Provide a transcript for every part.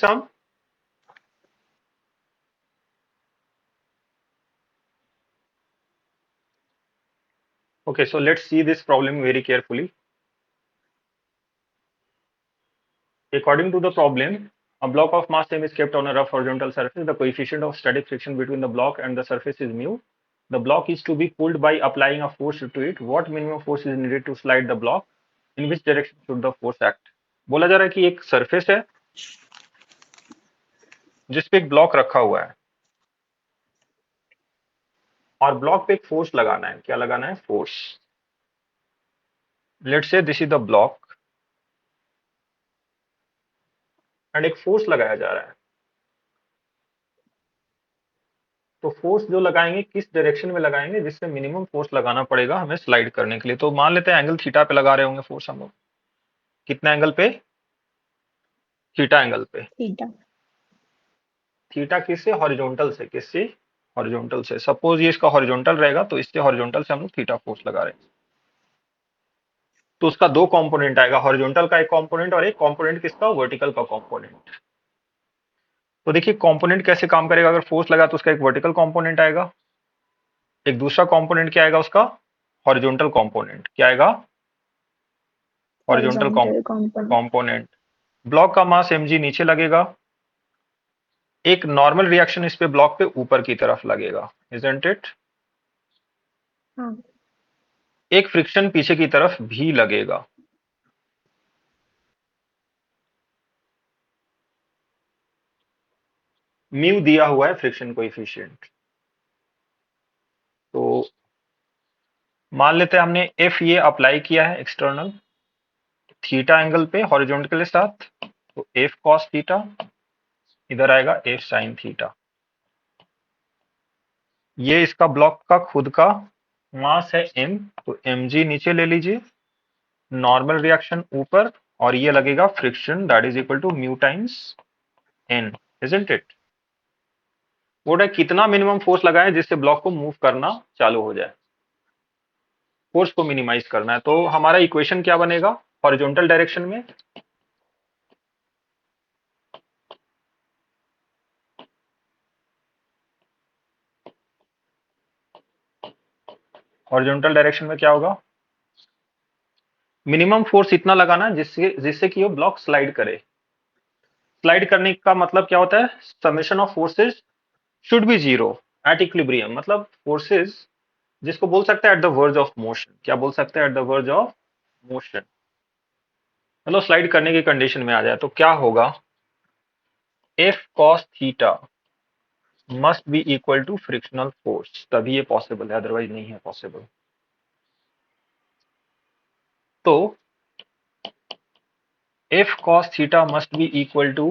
sum? Okay, so let's see this problem very carefully. According to the problem, a block of mass m is kept on a rough horizontal surface. The coefficient of static friction between the block and the surface is mu. The block is to be pulled by applying a force to it. What minimum force is needed to slide the block? In which direction should the force act? बोला जा रहा है कि एक surface है जिसपे एक block रखा हुआ है और ब्लॉक पे एक फोर्स लगाना है. क्या लगाना है? Force. Let's say this is the block and एक फोर्स लगाया जा रहा है. तो फोर्स जो लगाएंगे किस डायरेक्शन में लगाएंगे जिससे मिनिमम फोर्स लगाना पड़ेगा हमें स्लाइड करने के लिए. तो मान लेते हैं एंगल थीटा पे लगा रहे होंगे फोर्स हम लोग. कितना एंगल पे? थीटा एंगल पे. थीटा. थीटा किससे? हॉरिजॉन्टल से. किससे? हॉरिजॉन्टल से. सपोज ये इसका हॉरिजॉन्टल रहेगा तो इससे हॉरिजॉन्टल से हम लोग थीटा फोर्स लगा रहे हैं. तो उसका दो कंपोनेंट आएगा, हॉरिजॉन्टल का एक कंपोनेंट और एक कंपोनेंट किसका? वर्टिकल का कंपोनेंट. तो देखिए कंपोनेंट कैसे काम करेगा. अगर फोर्स लगा तो उसका एक वर्टिकल कंपोनेंट आएगा, एक दूसरा कंपोनेंट क्या आएगा उसका? Horizontal component. क्या आएगा? Horizontal horizontal component. Component. Block का मास mg नीचे लगेगा, एक नॉर्मल रिएक्शन इस पे ब्लॉक पे ऊपर की तरफ लगेगा. Isn't it? हाँ. एक फ्रिक्शन पीछे की तरफ भी लगेगा. म्यू दिया हुआ है फ्रिक्शन कोएफिशिएंट. तो मान लेते हैं हमने एफ ये अप्लाई किया है एक्सटर्नल थीटा एंगल पे हॉरिजॉन्टल के साथ. तो एफ कॉस थीटा इधर आएगा एफ साइन थीटा. ये इसका ब्लॉक का खुद का मास है m, तो mg नीचे ले लीजिए, नॉर्मल रिएक्शन ऊपर और ये लगेगा friction that is equal to mu times n. Isn't it? Board है कितना मिनिमम फोर्स लगाएं जिससे ब्लॉक को मूव करना चालू हो जाए. फोर्स को मिनिमाइज करना है. तो हमारा इक्वेशन क्या बनेगा हॉरिजॉन्टल डायरेक्शन में? हॉरिजॉन्टल डायरेक्शन में क्या होगा? मिनिमम फोर्स इतना लगाना जिससे जिससे कि वो ब्लॉक स्लाइड करे. स्लाइड करने का मतलब क्या होता है? Summation of forces should be zero at equilibrium. मतलब फोर्सेस जिसको बोल सकते हैं at the verge of motion. क्या बोल सकते हैं? At the verge of motion. मतलब स्लाइड करने की कंडीशन में आ जाए तो क्या होगा? F cos theta must be equal to frictional force. तभी ये पॉसिबल है, अदरवाइज नहीं है पॉसिबल. तो F cos theta must be equal to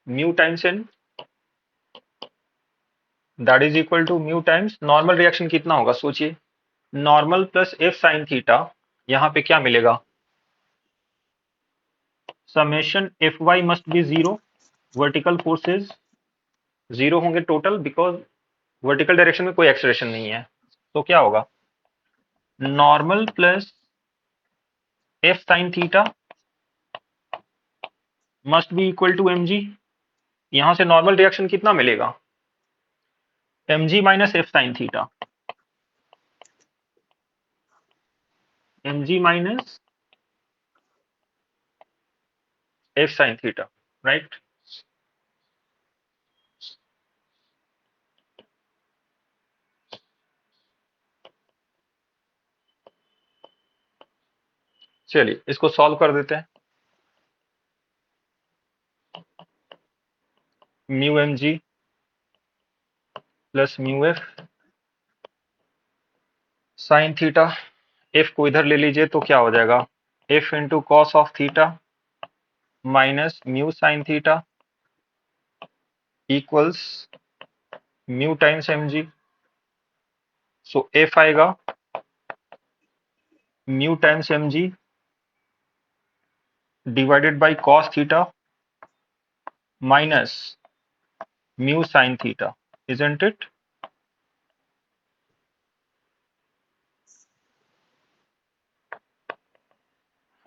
mu times N, that is equal to mu times normal reaction. कितना होगा सोचिए? Normal plus F sine theta. यहां पे क्या मिलेगा? Summation F Y must be zero. Vertical forces zero होंगे total because vertical direction में कोई एक्सलेरेशन नहीं है. तो क्या होगा? Normal plus F sine theta must be equal to M G. यहां से नॉर्मल रिएक्शन कितना मिलेगा? M G minus F sine theta. M G minus F sine theta. Right. चलिए इसको सॉल्व कर देते हैं. Mu M G plus mu F sine theta. F को इधर ले लीजिए तो क्या हो जाएगा? F into cos of theta minus mu sine theta equals mu times M G. So F आएगा mu times M G divided by cos theta minus mu sine theta. Isn't it?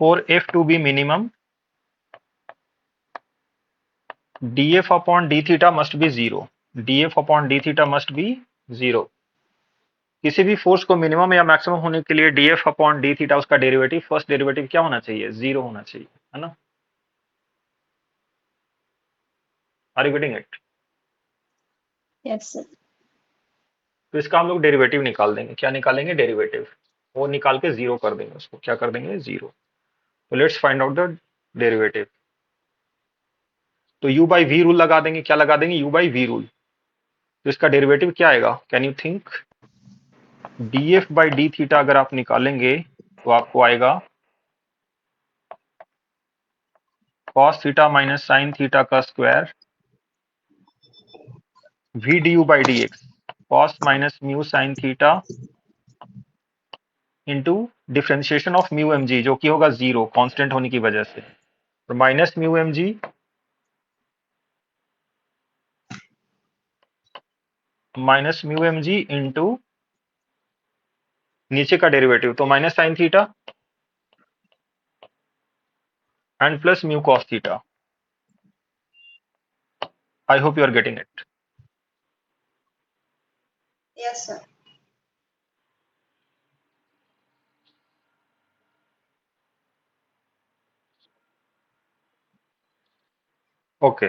For f to be minimum, df upon d theta must be 0. df upon d theta must be 0. किसी भी force को minimum या maximum होने के लिए df upon d theta उसका derivative, first derivative क्या होना चाहिए? 0 होना चाहिए, है ना? Are you getting it? Yes, sir. तो इसका हम लोग डेरिवेटिव निकाल देंगे। क्या निकालेंगे? डेरिवेटिव। वो निकाल के 0 कर देंगे उसको। क्या कर देंगे? 0। तो let's find out the derivative. तो u बाई वी रूल लगा देंगे। क्या लगा देंगे? u by V rule. तो इसका डेरिवेटिव क्या आएगा? Can you think? df by D theta अगर आप निकालेंगे तो आपको आएगा cos theta minus sine theta का square v du by D X, cos minus mu sine theta into differentiation of mu M G, जो कि होगा 0 कांस्टेंट होने की वजह से, तो minus mu M G into नीचे का डेरिवेटिव तो minus sine theta and plus mu cos theta. I hope you are getting it. Yes, sir. Okay,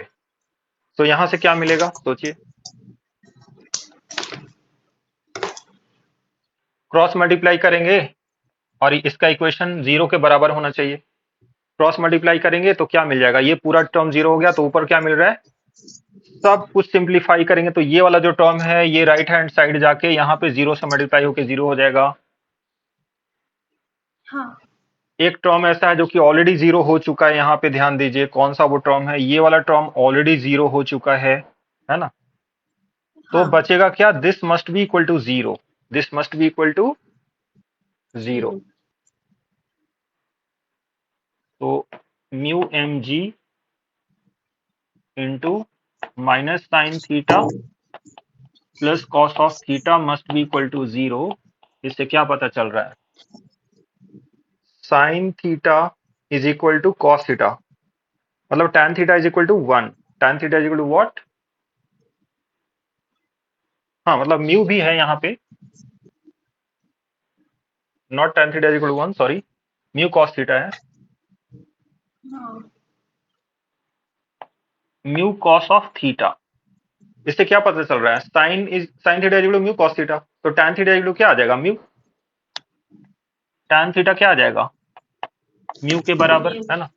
तो यहां से क्या मिलेगा? सोचिए। क्रॉस मल्टीप्लाई करेंगे और इसका इक्वेशन 0 के बराबर होना चाहिए। क्रॉस मल्टीप्लाई करेंगे तो क्या मिल जाएगा? ये पूरा टर्म 0 हो गया, तो ऊपर क्या मिल रहा है? सब कुछ सिंप्लीफाई करेंगे तो ये वाला जो टर्म है ये राइट हैंड साइड जाके यहाँ पे 0 से मल्टीप्लाई होके 0 हो जाएगा। हाँ. एक टर्म ऐसा है जो कि ऑलरेडी 0 हो चुका है, यहाँ पे ध्यान दीजिए। कौन सा वो टर्म है? ये वाला टर्म ऑलरेडी 0 हो चुका है ना? तो हाँ. बचेगा क्या? This must be equal to 0। This must be equal to 0। 0. तो mu M G into minus sine theta plus cos of theta must be equal to 0। इससे क्या पता चल रहा है? Sine theta is equal to cos theta, मतलब tan theta is equal to 1। tan theta is equal to what? हाँ, मतलब mu भी है यहाँ पे, not tan theta is equal to 1, sorry, mu cos theta है। हाँ. म्यू कॉस ऑफ थीटा, इससे क्या पता चल रहा है? Sine theta is equal to mu cos theta, तो tan theta is equal to क्या आ जाएगा? म्यू। tan थीटा क्या आ जाएगा? म्यू के बराबर, है ना?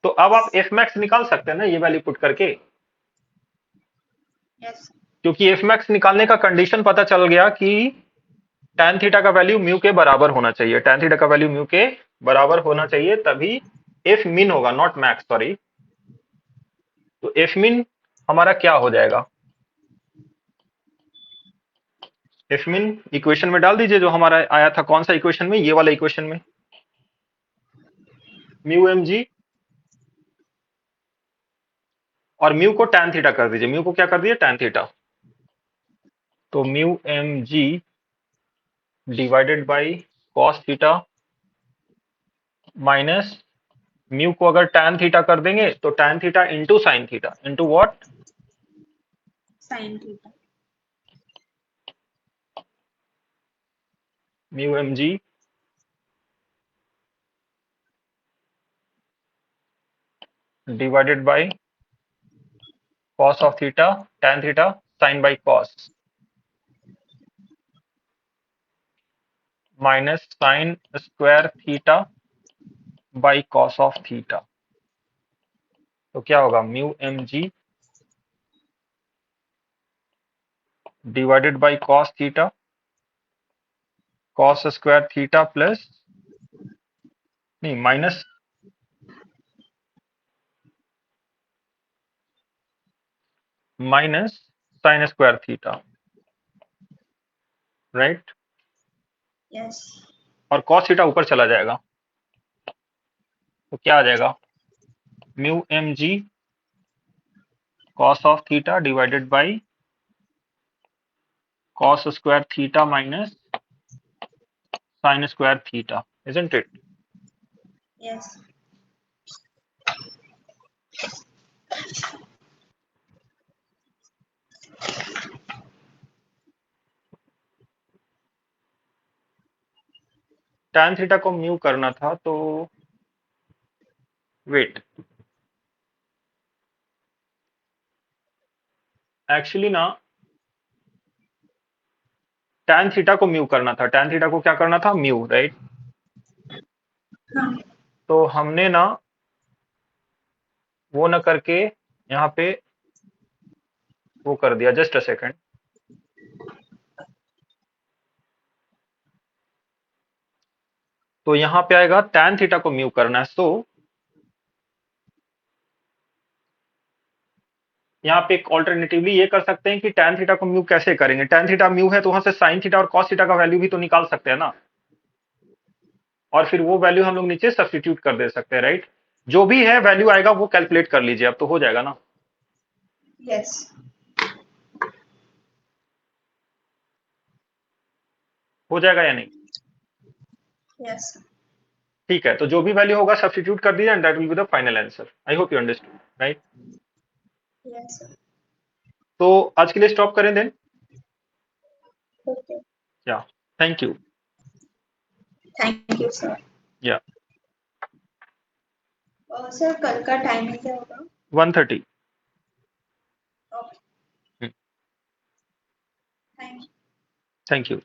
तो अब आप एफ मैक्स निकाल सकते हैं ना ये वैल्यू पुट करके, Yes. क्योंकि एफ मैक्स निकालने का कंडीशन पता चल गया कि tan थीटा का वैल्यू म्यू के बराबर होना चाहिए। tan थीटा का वैल्यू म्यू के बराबर होना चाहिए, तभी एफ मिन होगा, नॉट मैक्स, सॉरी। तो एफ मिन हमारा क्या हो जाएगा? एफ मिन इक्वेशन में डाल दीजिए जो हमारा आया था। कौन सा इक्वेशन में? ये वाला इक्वेशन में। म्यू एम जी और म्यू को tan थीटा कर दीजिए। म्यू को क्या कर दीजिए? tan theta. तो mu M G divided by cos theta minus mu को अगर tan थीटा कर देंगे तो tan theta into sine theta into what? Sin theta. Mu M G divided by cos of theta tan theta sin by cos minus sine square theta by cos of theta। तो क्या होगा? Mu M G divided by cos theta cos square theta plus, नहीं, minus sine square theta, right? Yes. और cos theta ऊपर चला जाएगा, तो क्या आ जाएगा? Mu M G cos of theta divided by cos square theta minus sine square theta, isn't it? Yes. tan theta को म्यू करना था, तो वेट, एक्चुअली ना tan थीटा को म्यू करना था, tan थीटा को क्या करना था, म्यू, राइट। हाँ तो हमने ना वो न करके यहाँ पे वो कर दिया, जस्ट अ सेकंड। तो यहाँ पे आएगा tan थीटा को म्यू करना है, तो यहाँ पे एक ऑल्टरनेटिवली ये कर सकते हैं कि tan थीटा को म्यू कैसे करेंगे, tan थीटा म्यू है तो वहां से sin थीटा और cos थीटा का वैल्यू भी तो निकाल सकते हैं ना, और फिर वो वैल्यू हम लोग नीचे सब्स्टिट्यूट कर दे सकते हैं, राइट। जो भी है वैल्यू आएगा वो कैलकुलेट कर लीजिए, अब तो हो जाएगा ना, यस हो जाएगा या नहीं। यस ठीक है, तो जो भी वैल्यू होगा सब्स्टिट्यूट कर दीजिए and that will be the final answer. I hope you understood, right. Yes तो आज के लिए स्टॉप करें देन। ओके या, thank you. Thank you sir. या, सर कल का टाइमिंग क्या होगा? 1:30। Okay thank you. Thank you.